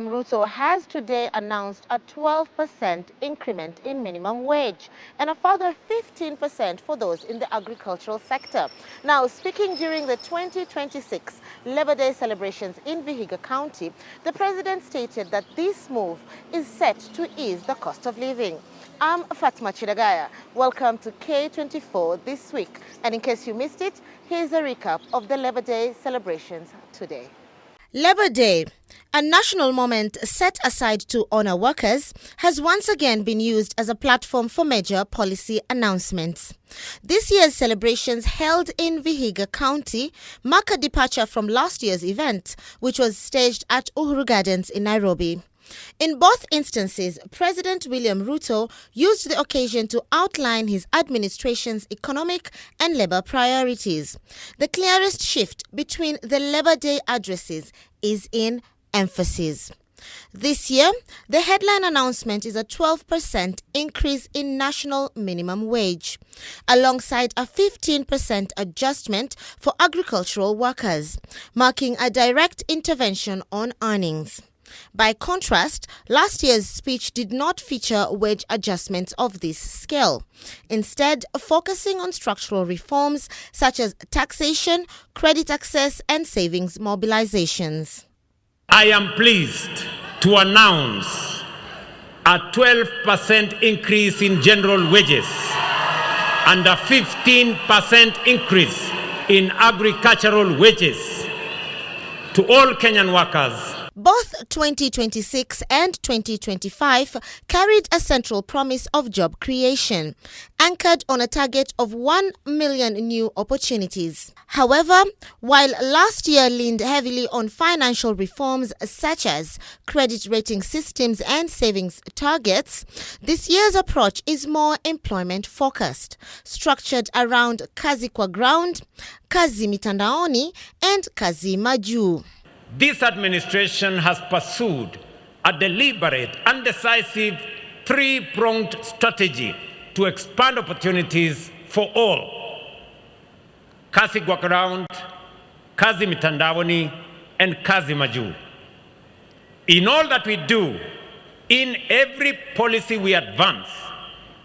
William Ruto has today announced a 12% increment in minimum wage and a further 15% for those in the agricultural sector. Now, speaking during the 2026 Labor Day celebrations in Vihiga County, the president stated that this move is set to ease the cost of living. I'm Fatma Chidagaya. Welcome to K24 This Week. And in case you missed it, here's a recap of the Labor Day celebrations today. Labor Day, a national moment set aside to honor workers, has once again been used as a platform for major policy announcements. This year's celebrations, held in Vihiga County, mark a departure from last year's event, which was staged at Uhuru Gardens in Nairobi. In both instances, President William Ruto used the occasion to outline his administration's economic and labor priorities. The clearest shift between the Labor Day addresses is in emphasis. This year, the headline announcement is a 12% increase in national minimum wage, alongside a 15% adjustment for agricultural workers, marking a direct intervention on earnings. By contrast, last year's speech did not feature wage adjustments of this scale, instead focusing on structural reforms such as taxation, credit access and savings mobilizations. I am pleased to announce a 12% increase in general wages and a 15% increase in agricultural wages to all Kenyan workers. Both 2026 and 2025 carried a central promise of job creation, anchored on a target of 1 million new opportunities. However, while last year leaned heavily on financial reforms such as credit rating systems and savings targets, this year's approach is more employment-focused, structured around kazi kwa ground, kazi mitandaoni, and kazi majuu. This administration has pursued a deliberate and decisive three-pronged strategy to expand opportunities for all. Kazi kwa ground, kazi mitandaoni, and kazi majuu. In all that we do, in every policy we advance,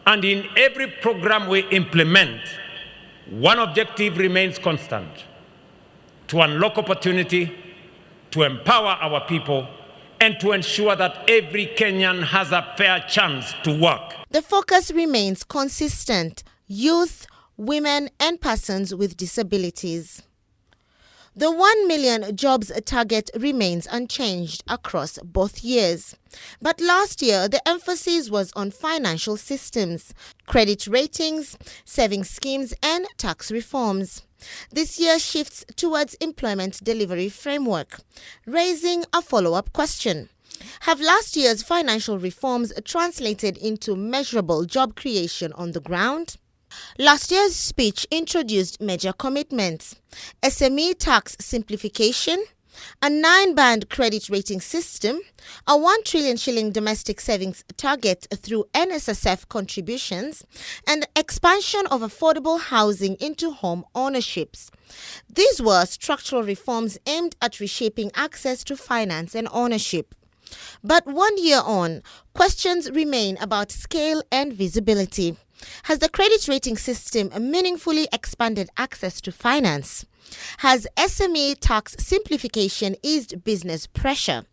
and in every program we implement, one objective remains constant: to unlock opportunity, to empower our people, and to ensure that every Kenyan has a fair chance to work. The focus remains consistent: youth, women, and persons with disabilities. The 1 million jobs target remains unchanged across both years. But last year, the emphasis was on financial systems, credit ratings, savings schemes, and tax reforms. This year shifts towards employment delivery framework, raising a follow-up question. Have last year's financial reforms translated into measurable job creation on the ground? Last year's speech introduced major commitments: SME tax simplification, a 9-band credit rating system, a 1 trillion shilling domestic savings target through NSSF contributions, and expansion of affordable housing into home ownerships. These were structural reforms aimed at reshaping access to finance and ownership. But 1 year on, questions remain about scale and visibility. Has the credit rating system meaningfully expanded access to finance? Has SME tax simplification eased business pressure?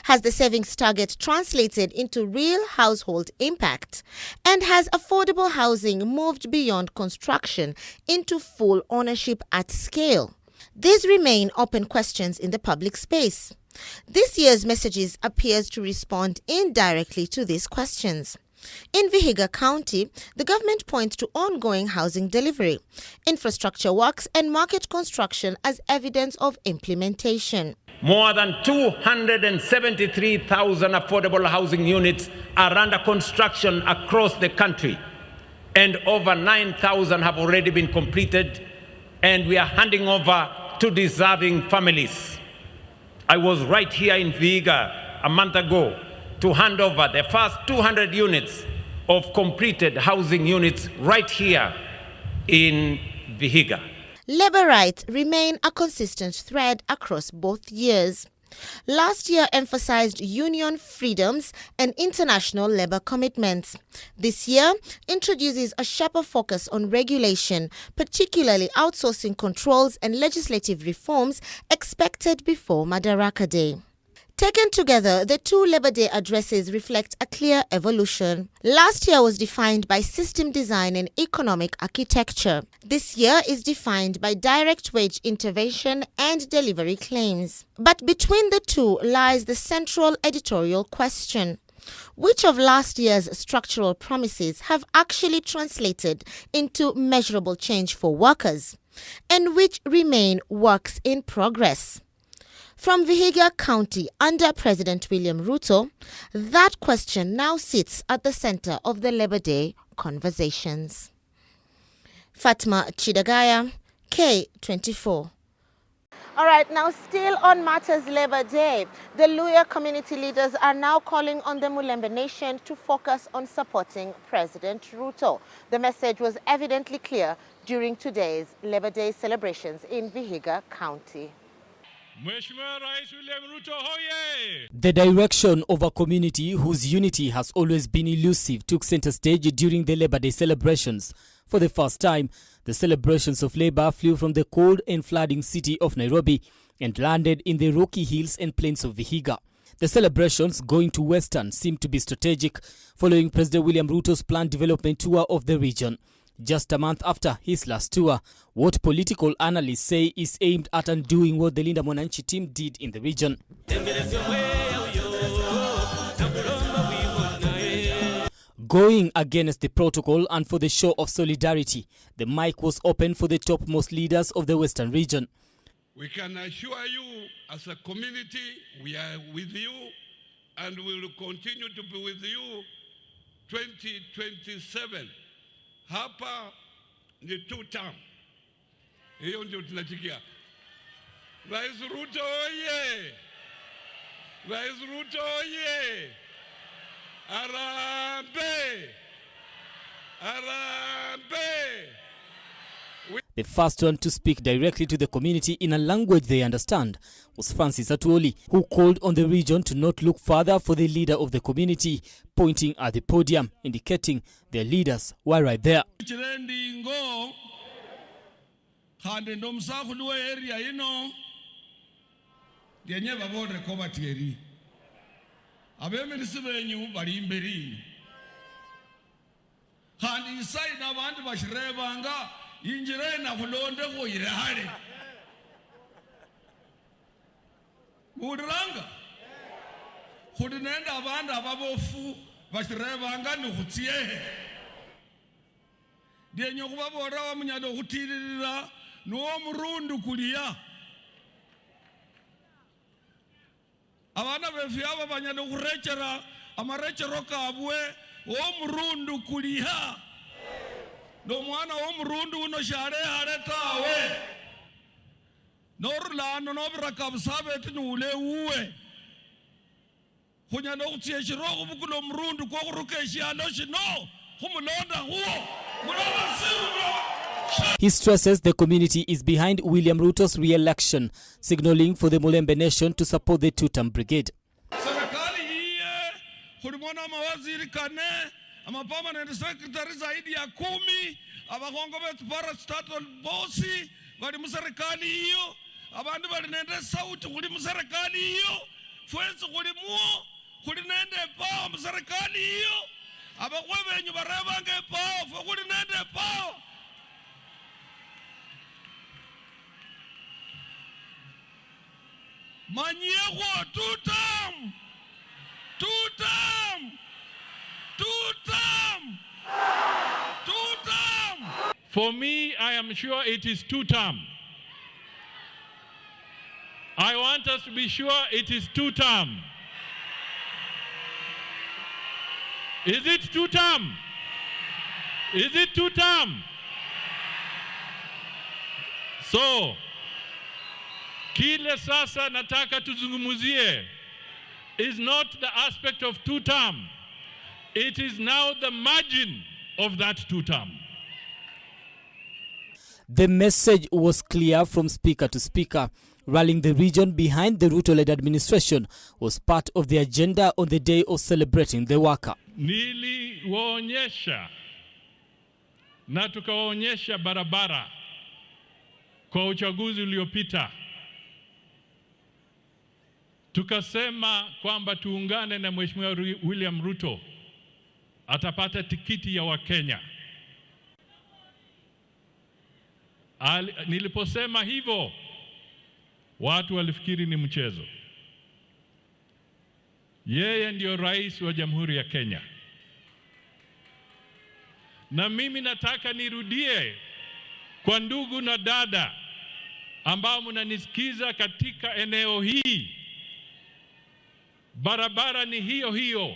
Has the savings target translated into real household impact? And has affordable housing moved beyond construction into full ownership at scale? These remain open questions in the public space. This year's messages appears to respond indirectly to these questions. In Vihiga County, the government points to ongoing housing delivery, infrastructure works, and market construction as evidence of implementation. More than 273,000 affordable housing units are under construction across the country, and over 9,000 have already been completed, and we are handing over to deserving families. I was right here in Vihiga a month ago to hand over the first 200 units of completed housing units right here in Vihiga. Labor rights remain a consistent thread across both years. Last year emphasized union freedoms and international labor commitments. This year introduces a sharper focus on regulation, particularly outsourcing controls and legislative reforms expected before Madaraka Day. Taken together, the two Labor Day addresses reflect a clear evolution. Last year was defined by system design and economic architecture. This year is defined by direct wage intervention and delivery claims. But between the two lies the central editorial question. Which of last year's structural promises have actually translated into measurable change for workers, and which remain works in progress? From Vihiga County under President William Ruto, that question now sits at the center of the Labor Day conversations. Fatma Chidagaya, K24. All right, now still on matters Labor Day, the Luhya community leaders are now calling on the Mulembe Nation to focus on supporting President Ruto. The message was evidently clear during today's Labor Day celebrations in Vihiga County. The direction of a community whose unity has always been elusive took center stage during the Labor Day celebrations. For the first time, the celebrations of Labor flew from the cold and flooding city of Nairobi and landed in the rocky hills and plains of Vihiga. The celebrations going to Western seemed to be strategic, following President William Ruto's planned development tour of the region. Just a month after his last tour, what political analysts say is aimed at undoing what the Linda Mwananchi team did in the region. Going against the protocol and for the show of solidarity, the mic was open for the topmost leaders of the Western region. We can assure you, as a community, we are with you and we will continue to be with you 2027. Hapa ni two-term. Hiyo ndio tunachikia. Rais Ruto oye! Rais Ruto oye! Arambe! Arambe! The first one to speak directly to the community in a language they understand was Francis Atuoli, who called on the region to not look further for the leader of the community, pointing at the podium, indicating their leaders were right there. Injirena kulonde ko irahare Mudranga Kudinenda abandi ababofu bashirebanga nukutiye Ndiye nyokubabora wa munyado kutirira nuwo murundu kuliya Abana befi aba banyado kurechera amarechero kabwe wo murundu kuliya No mwana omurundu uno share haretawe Norlano nobra kabsabe tinule uwe Kunya no kutie shiroko bukulo murundu kwa kurukeshi aloshi no kumulonda huo mulonda siru. He stresses the community is behind William Ruto's re-election, signaling for the Mulembe Nation to support the two-term brigade. Serikali hiye kulimona mawaziri kane ama permanent secretary zaidi ya 10 abakongo betu parastatal bossi bali muserikali hiyo abandu bali nende sauti kuli muserikali hiyo fwenzi kuli muo kuli nende pao muserikali hiyo abakwe benyu barebange pao fwe kuli nende pao manyego two-term For me, I am sure it is two-term. I want us to be sure it is two-term. Is it two-term? Is it two-term? So, kile sasa nataka tuzungumuzie is not the aspect of two-term. It is now the margin of that two-term. The message was clear from speaker to speaker, rallying the region behind the Ruto-led administration was part of the agenda on the day of celebrating the worker. Niliwaonyesha na tukawaonyesha barabara kwa uchaguzi uliopita. Tukasema kwamba tuungane na Mheshimiwa William Ruto atapata tikiti ya Wakenya. Niliposema hivyo, watu walifikiri ni mchezo. Yeye ndio rais wa Jamhuri ya Kenya. Na mimi nataka nirudie kwa ndugu na dada ambao mnanisikiza katika eneo hii. Barabara ni hiyo hiyo.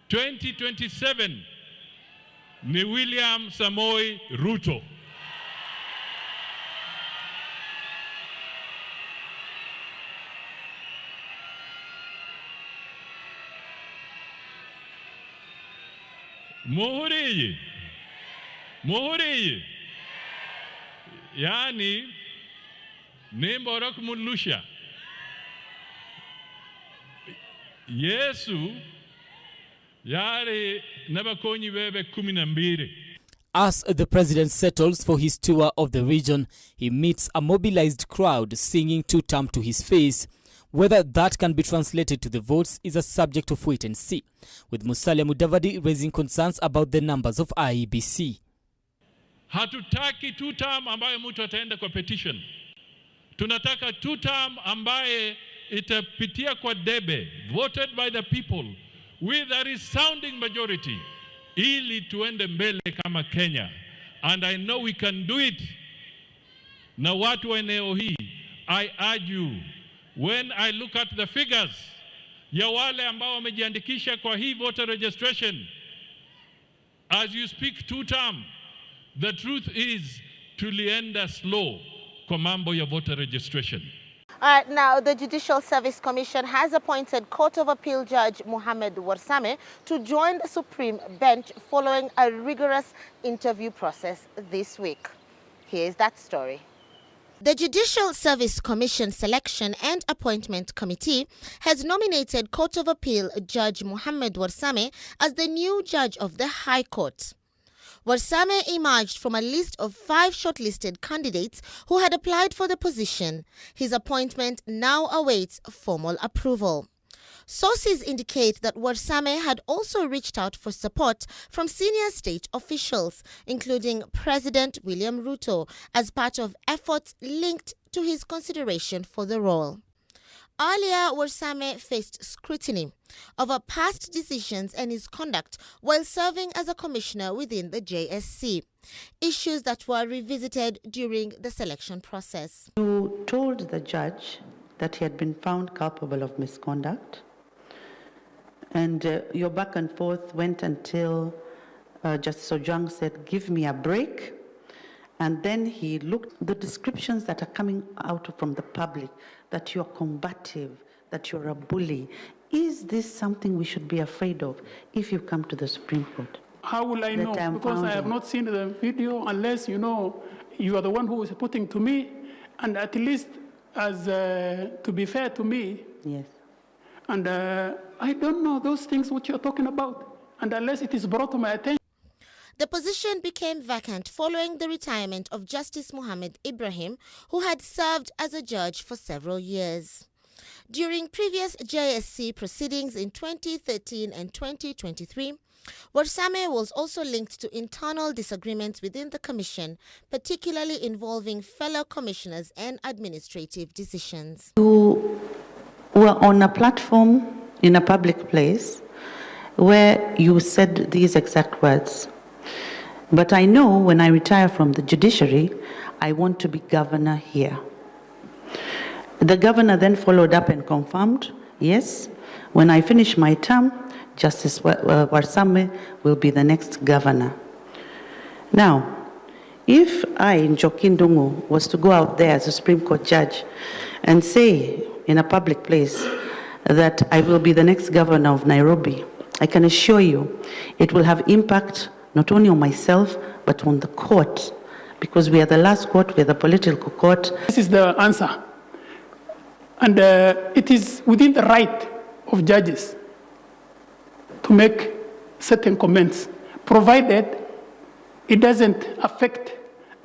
2027 ni William Samoei Ruto. Muhuri. Yani nembora kumulusha. Yesu yare nabakonyi bebe 12. As the president settles for his tour of the region, he meets a mobilized crowd singing two-term to his face. Whether that can be translated to the votes is a subject of wait and see, with Musalia Mudavadi raising concerns about the numbers of IEBC. Hatutaki two-term ambaye mtu ataenda kwa petition. Tunataka two-term ambaye itapitia kwa debe, voted by the people with a resounding majority, ili tuende mbele kama Kenya. And I know we can do it. Na watu wa eneo hii, I urge you, when I look at the figures ya wale ambao wamejiandikisha kwa hii voter registration, as you speak two-term, the truth is tulienda slow kwa mambo ya voter registration. Now, the Judicial Service Commission has appointed Court of Appeal Judge Mohammed Warsame to join the Supreme Bench following a rigorous interview process this week. Here's that story. The Judicial Service Commission Selection and Appointment Committee has nominated Court of Appeal Judge Mohammed Warsame as the new judge of the High Court. Warsame emerged from a list of 5 shortlisted candidates who had applied for the position. His appointment now awaits formal approval. Sources indicate that Warsame had also reached out for support from senior state officials, including President William Ruto, as part of efforts linked to his consideration for the role. Earlier, Warsame faced scrutiny over past decisions and his conduct while serving as a commissioner within the JSC, issues that were revisited during the selection process. You told the judge that he had been found culpable of misconduct, and your back and forth went until Justice Ojwang said, "Give me a break." And then he looked the descriptions that are coming out from the public, that you're combative, that you're a bully. Is this something we should be afraid of if you come to the Supreme Court? How will I know? Because I have not seen the video, unless you know you are the one who is putting to me, and at least as to be fair to me. Yes. And I don't know those things which you're talking about, and unless it is brought to my attention. The position became vacant following the retirement of Justice Mohammed Ibrahim, who had served as a judge for several years. During previous JSC proceedings in 2013 and 2023, Warsame was also linked to internal disagreements within the commission, particularly involving fellow commissioners and administrative decisions. You were on a platform in a public place where you said these exact words. But I know when I retire from the judiciary, I want to be governor here. The governor then followed up and confirmed, yes, when I finish my term, Justice Warsame will be the next governor. Now, if I, Njoki Ndung'u, was to go out there as a Supreme Court judge and say in a public place that I will be the next governor of Nairobi, I can assure you it will have impact not only on myself, but on the court, because we are the last court, we are the political court. This is the answer. And it is within the right of judges to make certain comments, provided it doesn't affect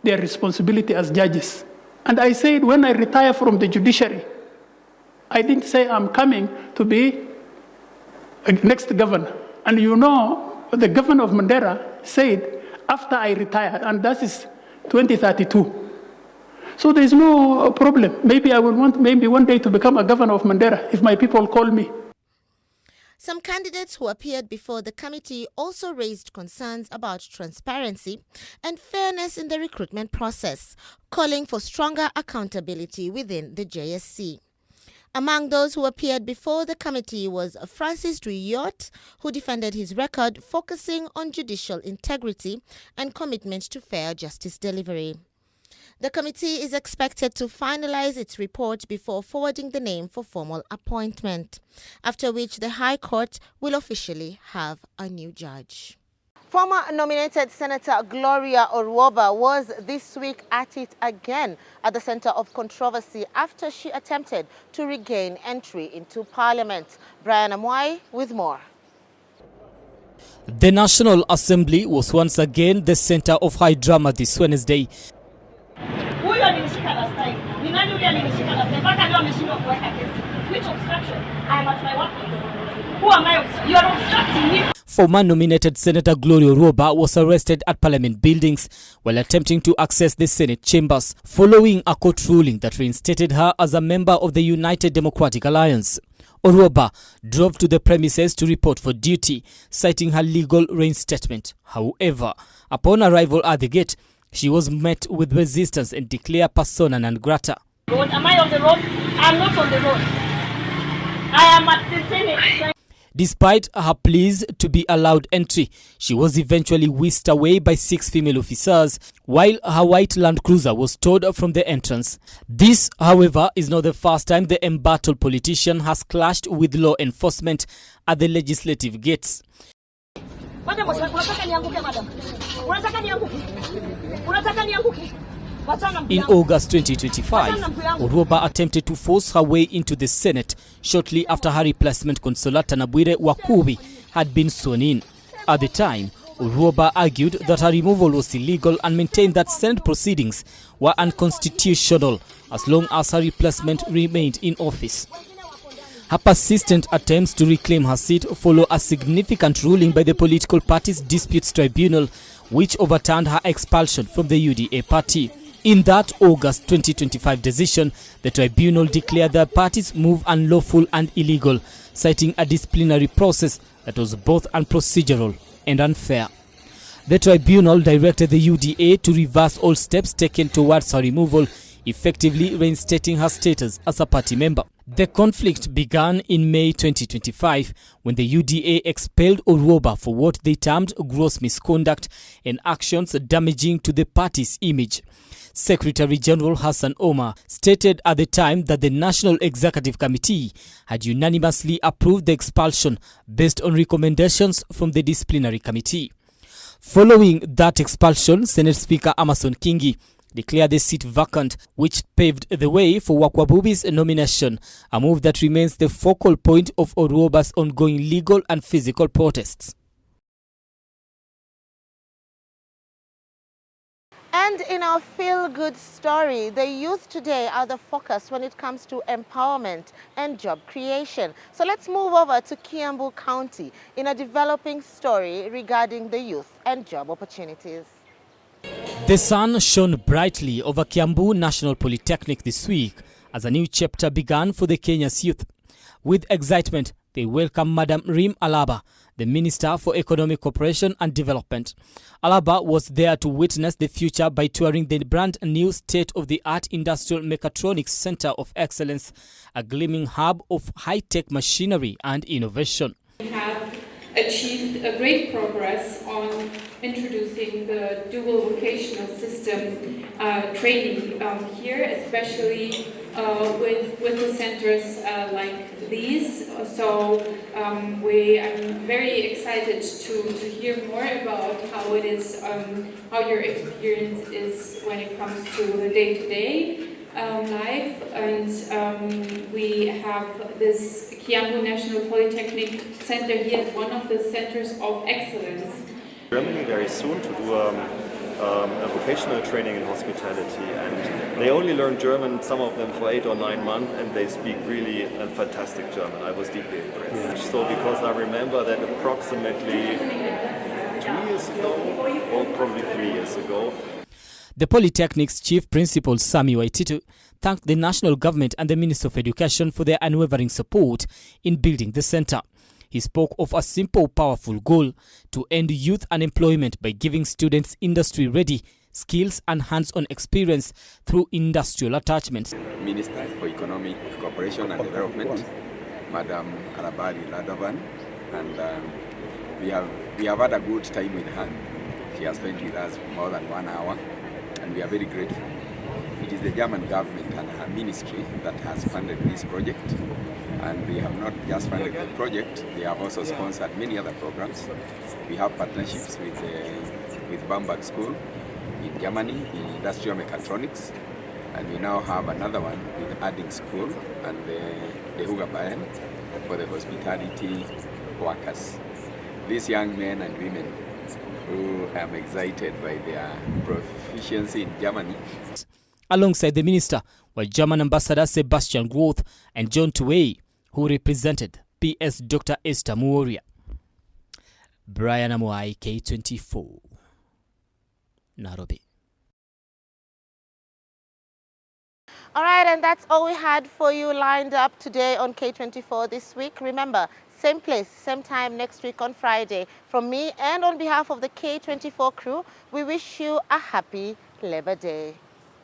their responsibility as judges. And I said when I retire from the judiciary, I didn't say I'm coming to be a next governor. And you know, the governor of Mandera said after I retire, and that is 2032. So there's no problem. Maybe I will want maybe one day to become a governor of Mandera if my people call me. Some candidates who appeared before the committee also raised concerns about transparency and fairness in the recruitment process, calling for stronger accountability within the JSC. Among those who appeared before the committee was Francis Duyot, who defended his record, focusing on judicial integrity and commitment to fair justice delivery. The committee is expected to finalize its report before forwarding the name for formal appointment, after which the High Court will officially have a new judge. Former nominated Senator Gloria Orwoba was this week at it again at the center of controversy after she attempted to regain entry into Parliament. Brian Amwai with more. The National Assembly was once again the center of high drama this Wednesday. Which obstruction? I am at my workplace. Who am I? You are obstructing me. Former nominated Senator Gloria Orwoba was arrested at Parliament buildings while attempting to access the Senate chambers following a court ruling that reinstated her as a member of the United Democratic Alliance. Orwoba drove to the premises to report for duty, citing her legal reinstatement. However, upon arrival at the gate, she was met with resistance and declared persona non grata. Am I on the road? I am not on the road. I am at the Senate. Despite her pleas to be allowed entry, she was eventually whisked away by 6 female officers, while her white Land Cruiser was towed from the entrance. This, however, is not the first time the embattled politician has clashed with law enforcement at the legislative gates. In August 2025, Orwoba attempted to force her way into the Senate shortly after her replacement Consola Tanabwire Wakubi had been sworn in. At the time, Orwoba argued that her removal was illegal and maintained that Senate proceedings were unconstitutional as long as her replacement remained in office. Her persistent attempts to reclaim her seat follow a significant ruling by the Political Parties Disputes Tribunal, which overturned her expulsion from the UDA party. In that August 2025 decision, the tribunal declared the party's move unlawful and illegal, citing a disciplinary process that was both unprocedural and unfair. The tribunal directed the UDA to reverse all steps taken towards her removal, effectively reinstating her status as a party member. The conflict began in May 2025 when the UDA expelled Orwoba for what they termed gross misconduct and actions damaging to the party's image. Secretary General Hassan Omar stated at the time that the National Executive Committee had unanimously approved the expulsion based on recommendations from the disciplinary committee. Following that expulsion, Senate Speaker Amason Kingi declared the seat vacant, which paved the way for Wakwabubi's nomination, a move that remains the focal point of Orwoba's ongoing legal and physical protests. And in our feel-good story, the youth today are the focus when it comes to empowerment and job creation. So let's move over to Kiambu County in a developing story regarding the youth and job opportunities. The sun shone brightly over Kiambu National Polytechnic this week as a new chapter began for the Kenya's youth. With excitement, they welcomed Madam Rim Alaba, the Minister for Economic Cooperation and Development. Alaba was there to witness the future by touring the brand new state-of-the-art Industrial Mechatronics Center of Excellence, a gleaming hub of high-tech machinery and innovation. We have achieved a great progress on introducing the dual vocational system training here, especially with the centers like these. So I'm very excited to hear more about how it is, how your experience is when it comes to the day-to-day. life, and we have this Kiambu National Polytechnic Center here as one of the centers of excellence. Germany very soon to do a vocational training in hospitality, and they only learn German, some of them for 8 or 9 months, and they speak really a fantastic German. I was deeply impressed. So because I remember that approximately 2 years ago, or probably 3 years ago, the Polytechnic's Chief Principal Sami Waititu thanked the national government and the Minister of Education for their unwavering support in building the center. He spoke of a simple, powerful goal to end youth unemployment by giving students industry-ready skills and hands-on experience through industrial attachments. Minister for Economic Cooperation and Development, Madam Alabari Radovan, and we have had a good time with her. She has spent with us more than 1 hour, and we are very grateful. It is the German government and her ministry that has funded this project, and they have not just funded the project, they have also sponsored many other programs. We have partnerships with Bamberg School in Germany in industrial mechatronics, and we now have another one with Adding School and the Huga Bayern for the hospitality workers. These young men and women who am excited by their proficiency in Germany. Alongside the minister were German Ambassador Sebastian Groth and John Tuwei, who represented PS Dr. Esther Muoria. Brian Amuai, K24, Nairobi. All right, and that's all we had for you lined up today on K24 this week. Remember, same place, same time next week on Friday. From me and on behalf of the K24 crew, we wish you a happy Labor Day.